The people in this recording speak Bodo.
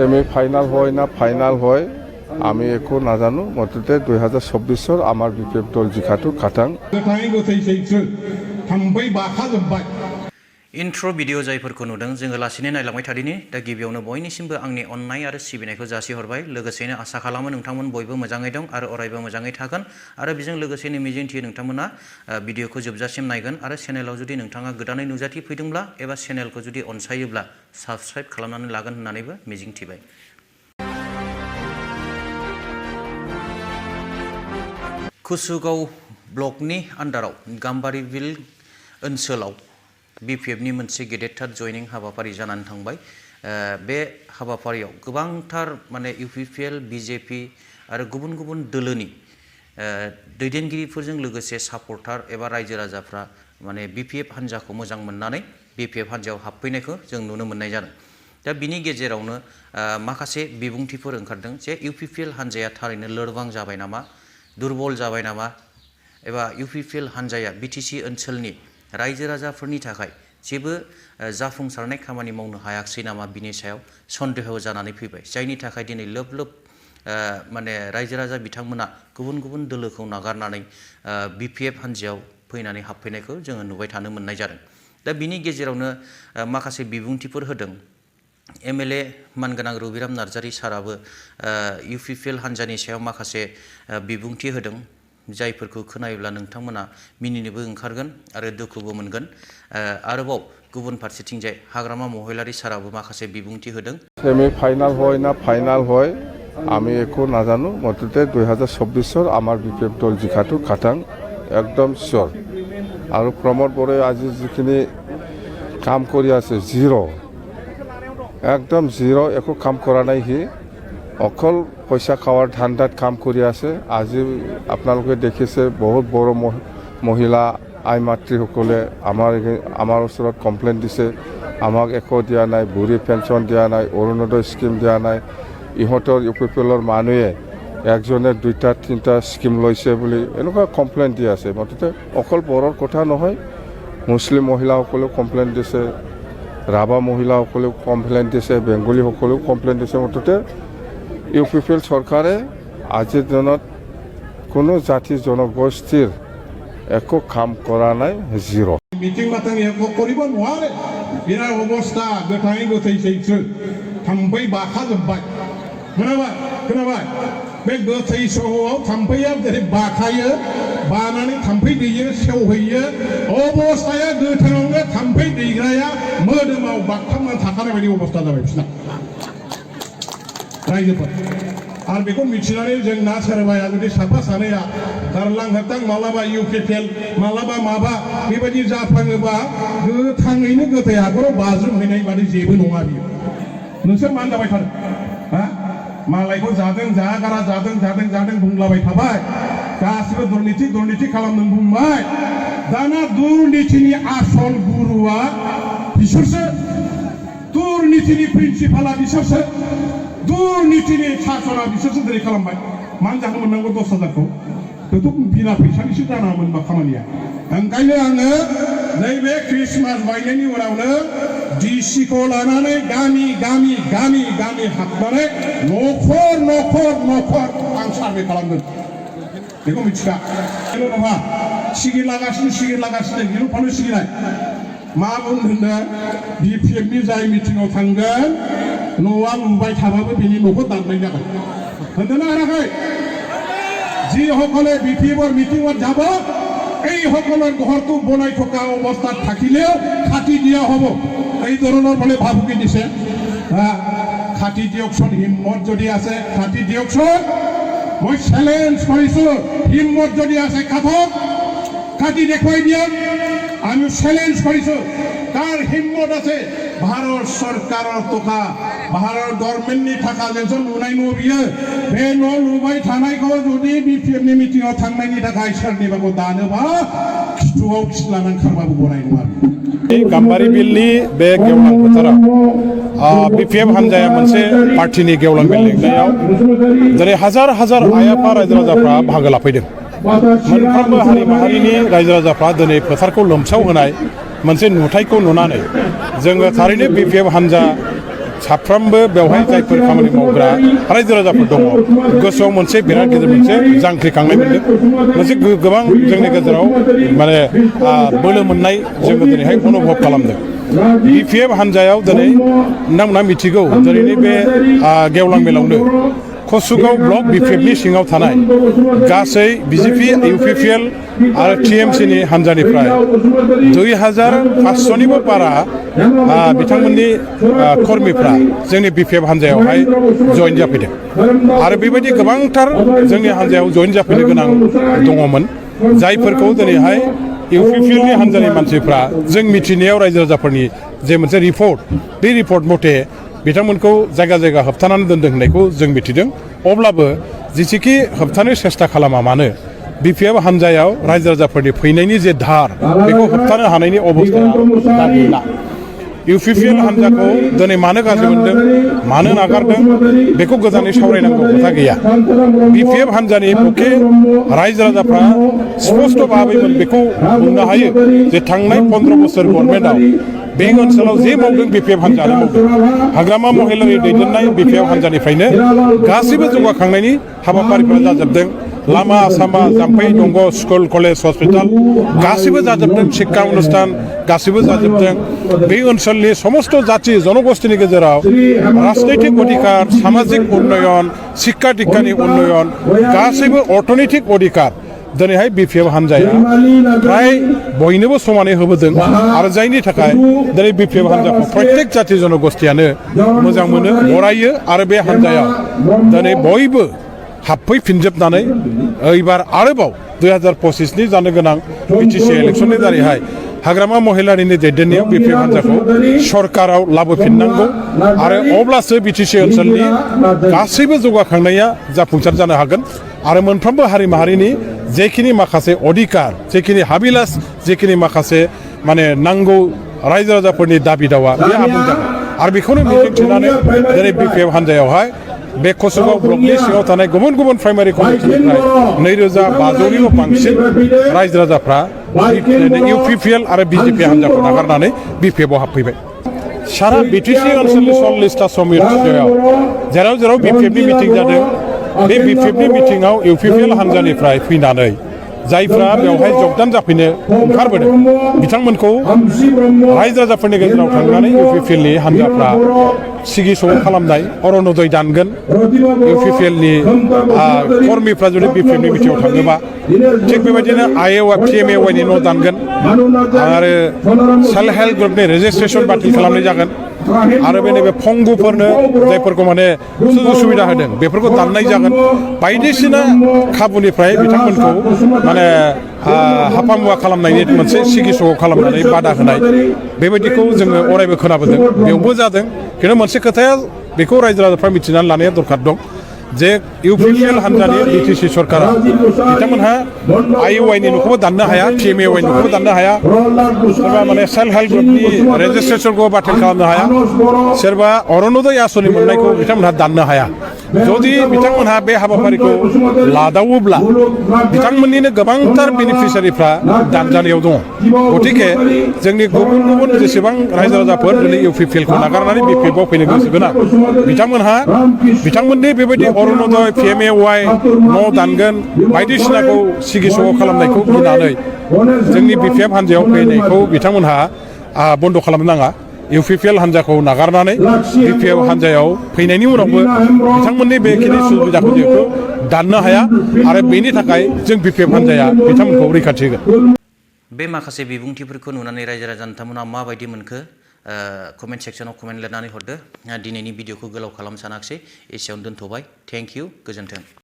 সেমিফাইনাল হয় না ফাইনাল হয় আমি একো নাজানো মতে 2024 আমার বিপিএফ দল জিখাটো খাটাং इन्ट्र' भिडिअ जायफोरखौ नुदों जोङो लासैनो नायलांबाय थादिनि दा गिबियावनो बयनिसिमबो आंनि अननाय आरो सिबिनायखौ जासिहरबाय लोगोसेनो आसा खालामो नोंथांमोन बयबो मोजाङै दं आरो अरायबो मोजाङै थागोन आरो बेजों लोगोसेनो मिजिंथियो नोंथांमोना भिडिअखौ जोबजासिम नायगोन आरो चेनेलाव जुदि नोंथाङा गोदानै नुजाथि फैदोंब्ला एबा चेनेलखौ जुदि अनसायोब्ला साबस्क्राइब खालामनानै लागोन होननानैबो मिजिंथिबाय। कुसुगाव ब्लकनि आन्डाराव गाम्बारि बिल ओनसोलाव बिपिएफनि मोनसे गेदेरथार जयनिं हाबाफारि जानानै थांबाय। बे हाबाफारियाव गोबांथार माने UPPL BJP आरो गुबुन गुबुन दोलोनि दैदेनगिरिफोरजों लोगोसे सापर्टार एबा रायजो राजाफ्रा माने बिपिएफ हान्जाखौ मोजां मोननानै बिपिएफ हान्जायाव हाबफैनायखौ जों नुनो मोननाय जादों। दा बिनि गेजेरावनो माखासे बिबुंथिफोर ओंखारदों जे UPPL हान्जाया थारैनो लोरबां जाबाय नामा, दुरबल जाबाय नामा, एबा UPPL हान्जाया BTC ओनसोलनि रायजो राजाफोरनि थाखाय जेबो जाफुंसारनाय खामानि मावनो हायाखै नामा बिनि सायाव सन्देह जानानै फैबाय। जायनि थाखाय दिनै लोब लोब माने रायजो राजा बिथांमोना गुबुन गुबुन दोलोखौ नागारनानै बिपिएफ हान्जायाव फैनानै हाबफैनायखौ जोङो नुबाय थानो मोननाय जादों। दा बिनि गेजेरावनो माखासे बिबुंथिफोर होदों। MLA मानगोनां रबिराम नार्जारी साराबो UPPL हान्जानि सायाव माखासे बिबुंथि होदों जायफोरखौ खोनायोब्ला नोंथांमोना मिनिनोबो ओंखारगोन आरो दुखुबो मोनगोन। आरोबाव गुबुन फारसेथिंजाय हाग्रामा महिलारी साराबो माखासे बिबुंथि होदों। सेमिफाइनाल হয় না ফাইনাল হয় আমি একো নাজানো মতে 2024 আমার বিপিএফ দল জিখাটো খাটাং একদম শিওর। আৰু প্ৰমোদ বড়োৱে আজি যিখিনি কাম কৰি আছে জিৰ' একদম জিৰ' একো কাম কৰা নাই। সি অকল পইচা খাওয়ার ধান্দাত কাম কৰি আছে। আজি আপোনালোকে দেখিছে বহুত বড় মহিলা আই মাতৃসকলে আমাৰ ওচৰত কমপ্লেইন দিছে আমাক একো দিয়া নাই, বুঢ়ী পেঞ্চন দিয়া নাই, অৰুণোদয় স্কিম দিয়া নাই। ইহঁতৰ UPPLৰ মানুহে একজনে 2টা 3টা স্কিম লৈছে বুলি এনেকুৱা কমপ্লেইন দি আছে। মুঠতে অকল বড়োৰ কথা নহয়, মুছলিম মহিলাসকলেও কমপ্লেইন দিছে, ৰাভা মহিলাসকলেও কমপ্লেইন দিছে, বেংগলীসকলেও কমপ্লেইন দিছে। মুঠতে UPPL চৰকাৰে আজিৰ দিনত কোনো জাতি জনগোষ্ঠীৰ একো কাম কৰা নাই, জিৰ'। মিটিং মাতাং একো কৰিব নোৱাৰে, বিৰাট অৱস্থা গোটাই গোটাইছে थाम्फै बाखाजोब्बाय। खोनाबाय बे गोथै सहआव थाम्फैया जेरै बाखायो बानानै थाम्फै दैयो सेवहैयो अबस्थाया गोथाङावनो थाम्फै दैग्राया मोदोमाव बागथाबनानै थाखानाय बायदि अबस्था जाबाय बिसना रायजोफोर। आरो बेखौ मिथिनानै जों ना सोरबाया जुदि साफा सानैया गारलां होबथां मालाबा UPPL मालाबा माबा बेबायदि जाफ्लाङोबा गोथाङैनो गोथै हाखराव बाज्रुमहैनाय बादि जेबो नङा बियो। नोंसोर मानो जाबाय थादों? मालायखौ जादों जागारा जादों बुंलाबाय थाबाय, गासिबो दुर्नीति खालामदों बुंबाय। दाना दुर्नीतिनि आसल गुरुआ बिसोरसो, दुर्नीतिनि प्रिन्सिपाला बिसोरसो, दुर्नीतिनि सासना बिसोरसो दिनै खालामबाय। मानो जानो मोननांगौ 10,000खौ? बेथ' बिना फैसानिसो जानाङामोन बा खामानिया। ओंखायनो आङो नैबे ख्रिस्टमास बायनायनि उनावनो डिसिखौ लानानै गामि हाबनानै न'खर आं सार्भे खालामगोन। बेखौ मिथिखा। बेल' नङा, सिगिलागासिनो गिलु-फालु सिगिनाय। मा बुंनो बिपिएफनि जाय मिटिङाव थांगोन न'आ लुबाय थाबाबो बेनि न'खौ दाननाय जागोन। होनदोंना होनाखै? যি সকলে বিপিএফৰ মিটিঙত যাব এই সকলৰ ঘৰটো বনাই থকা অৱস্থাত থাকিলেও কাটি দিয়া হ'ব। এই ধৰণৰ বোলে ভাবুকি দিছে। কাটি দিয়কচোন, হিম্মত যদি আছে কাটি দিয়কচোন। মই চেলেঞ্জ কৰিছোঁ, হিম্মত যদি আছে কাটক, কাটি দেখুৱাই দিয়ক। আমি চেলেঞ্জ কৰিছোঁ, কাৰ হিম্মত আছে भारत सरकाराव टका भारत गभर्नमेन्टनि थाखा जोंसो लुनाय न' बियो। बे न' लुबाय थानायखौ जुदि बिपिएफनि मिटिङाव थांनायनि थाखाय सोरनिबाखौ दानोबा खिथुआव खिलानानै खारबाबो गनाय नङा। गाम्बारि बिलनि बे गेवलां फोथाराव बिपिएफ हान्जाया मोनसे पार्टिनि गेवलां मेल लिंनायाव जेरै हाजार आइ आफा रायजो राजाफ्रा बाहागो लाफैदों। मोनफ्रोमबो हारि माहारिनि रायजो राजाफ्रा दिनै फोथारखौ लोमसाव होनाय मोनसे नुथायखौ नुनानै जोङो थारैनो बिपिएफ हान्जा साफ्रोमबो बेवहाय जायफोर खामानि मावग्रा रायजो राजाफोर दङ गोसोआव मोनसे बिराद गिदिर मोनसे जांख्रिखांनाय मोनदों मोनसे गोबां जोंनि गेजेराव माने बोलो मोननाय जोङो दिनैहाय अनुभब खालामदों BPF हान्जायाव दिनै नोंथांमोनहा मिथिगौ दिनैनि बे गेवलां मेलावनो कसुगाव ब्लक BPFनि सिङाव थानाय गासै BJP UPPL आरो TMC नि हान्जानिफ्राय 2500निबो बारा बिथांमोननि कर्मीफ्रा जोंनि BPF हान्जायावहाय जइन जाफैदों आरो बेबायदि गोबांथार जोंनि हान्जायाव जइन जाफैनो गोनां दङमोन जायफोरखौ दिनैहाय UPPL नि हान्जानि मानसिफ्रा जों मिथिनायाव रायजो राजाफोरनि जे मोनसे रिपर्ट बे रिपर्ट मथे बिथांमोनखौ जायगा जायगा होबथानानै दोनदों होननायखौ जों मिथिदों अब्लाबो जेसेखि होबथानो सेस्था खालामा मानो BPF हान्जायाव रायजो राजाफोरनि फैनायनि जे धार बेखौ होबथानो हानायनि अबस्थाया दा गैला UPPL हान्जाखौ दिनै मानो गाज्रि मोनदों मानो नागारदों बेखौ गोजानै सावरायनांगौ खोथा गैया BPF हान्जानि पक्षे रायजो राजाफ्रा स्पष्ट भाबैमोन बेखौ बुंनो हायो जे थांनाय 15 बोसोर गभर्नमेन्टआव बे ओनसोलाव जे मावदों BPF हान्जायानो मावदों हाग्रामा महिलारि दैदेननाय BPF हान्जानिफ्रायनो गासैबो जौगाखांनायनि हाबाफारिफोरा जाजोबदों लामा सामा जाम्फै दंग स्कुल कलेज हस्पिटाल गासैबो जाजोबदों शिक्षा अनुष्ठान गासैबो जाजोबदों बे ओनसोलनि समस्त जाति जनगोष्ठीनि गेजेराव राजनैतिक अधिकार सामाजिक उन्नयन शिक्षा दीक्षानि उन्नयन गासैबो अर्थनैतिक अधिकार दिनैहाय BPF हान्जाया फ्राय बयनोबो समानै होबोदों आरो जायनि थाखाय दिनै BPF हान्जाखौ प्रत्येक जाति जनगोष्ठीयानो मोजां मोनो बरायो आरो बे हान्जायाव दिनै बयबो हाबफैफिनजोबनानै एबार आरोबाव 2025 नि जानो गोनां BTC इलेक्शननि दारैहाय हाग्रामा महिलारिनि दैदेननायाव BPF हान्जाखौ सरकाराव लाबोफिननांगौ आरो अब्लासो BTC ओनसोलनि गासैबो जौगाखांनाया जाफुंसार जानो हागोन आरो मोनफ्रोमबो हारि माहारिनि जेखिनि माखासे अधिकार जेखिनि हाबिलास जेखिनि माखासे माने नांगौ रायजो राजाफोरनि दाबि दावा बे आबुं जागोन आरो बेखौनो मिजिंथिनानै दिनै BPF हान्जायावहाय बे कसुगाव ब्लकनि सिङाव थानाय गुबुन गुबुन प्राइमारि कमिटिनिफ्राय 2500निबो बांसिन रायजो राजाफ्रा UPPL आरो BJP हान्जाखौ नागारनानै BPF आव हाबफैबाय सारा BTC ओनसोलनि 40टा समितियाव जेराव जेराव BPF नि मिटिं जादों बे BPF नि मिटिंआव UPPL हान्जानिफ्राय फैनानै जायफ्रा बेवहाय जगदान जाफैनो ओंखारबोदों बिथांमोनखौ रायजो राजाफोरनि गेजेराव थांनानै UPPL नि हान्जाफ्रा सिगि सग खालामनाय अरुणोदय दानगोन UPPL नि कर्मीफ्रा जुदि BPF नि मिटिंआव थाङोबा थिग बेबायदिनो TMAY नि न' दानगोन आरो सेल्फ हेल्प ग्रुपनि रेजिस्ट्रेसन बातिल खालामनाय जागोन आरो बे नैबे फंगुफोरनो जायफोरखौ माने सुजुग सुबिदा होदों बेफोरखौ दाननाय जागोन बायदिसिना खाबुनिफ्राय बिथांमोनखौ माने हाफामुवा खालामनायनि मोनसे सिगि सग खालामनानै बादा होनाय बेबायदिखौ जोङो अरायबो खोनाबोदों बेयावबो जादों खिन्थु मोनसे खोथाया बेखौ रायजो राजाफ्रा मिथिनानै लानाया दरखार दं जे UPPL हान्जानि BTC सरकारा बिथांमोनहा IUI नि न'खौबो दाननो हाया TMAY न'खौबो दाननो हाया सोरबा माने सेल्फ हेल्प ग्रुपनि रेजिस्ट्रेसनखौ बातिल खालामनो हाया सोरबा अरुणोदय आसनि मोननायखौ बिथांमोनहा दाननो हाया जुदि बिथांमोनहा बे हाबाफारिखौ लादावोब्ला बिथांमोननिनो गोबांथार बेनिफिसियारिफ्रा दानजानायाव दङ गतिके जोंनि गुबुन गुबुन जेसेबां रायजो राजाफोर दिनै UPPL खौ नागारनानै BPF आव फैनो गोसो गोनां बिथांमोननि बेबायदि अरुणोदय TMAY न' दानगोन बायदिसिनाखौ सिगि सग खालामनायखौ गिनानै जोंनि BPF हान्जायाव फैनायखौ बिथांमोनहा बन्द' खालामनो नाङा UPPL हान्जाखौ नागारनानै BPF हान्जायाव फैनायनि उनावबो बिथांमोननि बेखिनि सुबिदाखौ जिहेथु दाननो हाया आरो बेनि थाखाय जों BPF हान्जाया बिथांमोनखौ रैखाथि होगोन बे माखासे बिबुंथिफोरखौ नुनानै रायजो राजा नोंथांमोना माबायदि मोनखो कमेन्ट सेक्सनाव कमेन्ट लिरनानै हरदो दिनैनि भिडिअखौ गोलाव खालामनो सानाखिसै एसेयावनो दोनथ'बाय थेंक इउ गोजोन्थों